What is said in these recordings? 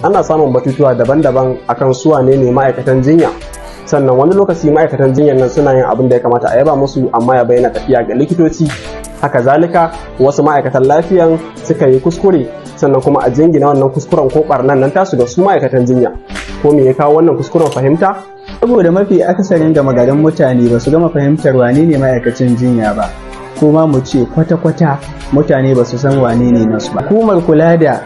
ana samun batutuwa daban-daban akan su wane ne ma'aikatan jinya, sannan wani lokaci ma'aikatan jinyar nan suna yin abin da ya kamata a yaba musu amma ya bayyana tafiya ga likitoci. Haka zalika wasu ma'aikatan lafiyan suka yi kuskure sannan kuma a jingina wannan kuskuren ko barnan nan tasu ga su ma'aikatan jinya. Ko me ya kawo wannan kuskuren fahimta? Saboda mafi akasarin gama garin mutane ba su gama fahimtar wane ne ma'aikacin jinya ba, kuma mu ce kwata-kwata mutane ba su san wane ne nasu ba. Hukumar kula da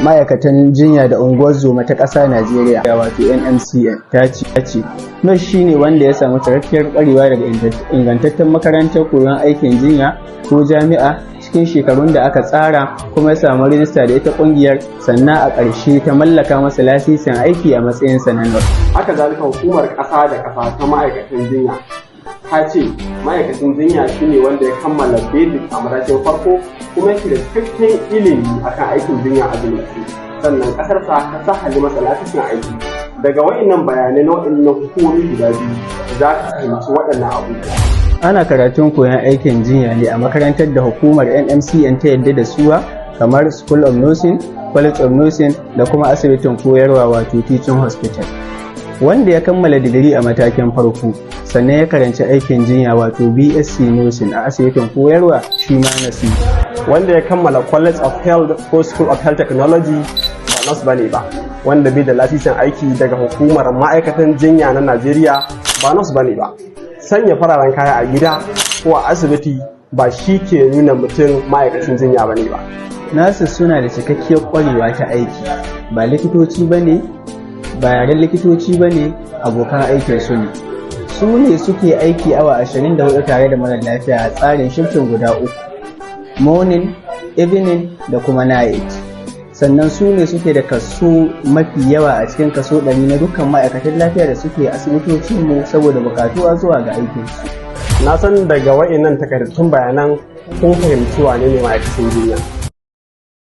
ma'aikatan jinya da unguwar zoma ta ƙasa Najeriya wato NMCN ta ce nurse shine wanda ya samu cikakkiyar ƙwarewa daga ingantaccen makarantar koyon aikin jinya ko jami'a cikin shekarun da aka tsara, kuma ya samu rijista da ita ƙungiyar, sannan a ƙarshe ta mallaka masa lasisin aiki a matsayin sa na nurse. Haka zalika hukumar ƙasa da ƙasa ta ma'aikatan jinya ta ce ma'aikacin jinya shine wanda ya kammala basic a matakin farko kuma yake da cikakken ilimi akan aikin jinya a jimilce, sannan ƙasarsa ta sahali masa lasisin aiki. Daga waɗannan bayanai na waɗannan hukumomi guda biyu za ka fahimci waɗannan abubuwa. Ana karatun koyon aikin jinya ne a makarantar da hukumar NMCN ta yadda da suwa, kamar School of Nursing, College of Nursing da kuma asibitin koyarwa wato Teaching Hospital. Wanda ya kammala digiri a matakin farko sannan ya karanci aikin jinya wato BSc Nursing a asibitin koyarwa shi ma nasi. Wanda ya kammala College of Health ko School of Health Technology ba nurse bane ba. Wanda bai da lasisin aiki daga hukumar ma'aikatan jinya na Najeriya ba nurse bane ba. Sanya fararen kaya a gida ko a asibiti ba shi ke nuna mutum ma'aikacin jinya bane ba. Nurses suna da cikakkiyar ƙwarewa ta aiki, ba likitoci bane, ba yaren likitoci bane, abokan aikin su ne. Su ne suke aiki awa 24 tare da mara lafiya a tsarin shiftin guda 3, morning, evening da kuma night. Sannan su ne suke da kaso mafi yawa a cikin kaso 100 na dukkan ma'aikatan lafiya da suke asibitocinmu saboda bukatuwa zuwa ga aikinsu. Na san daga wa'innan takardattun bayanan kun fahimci wane ne ma'aikacin jinya.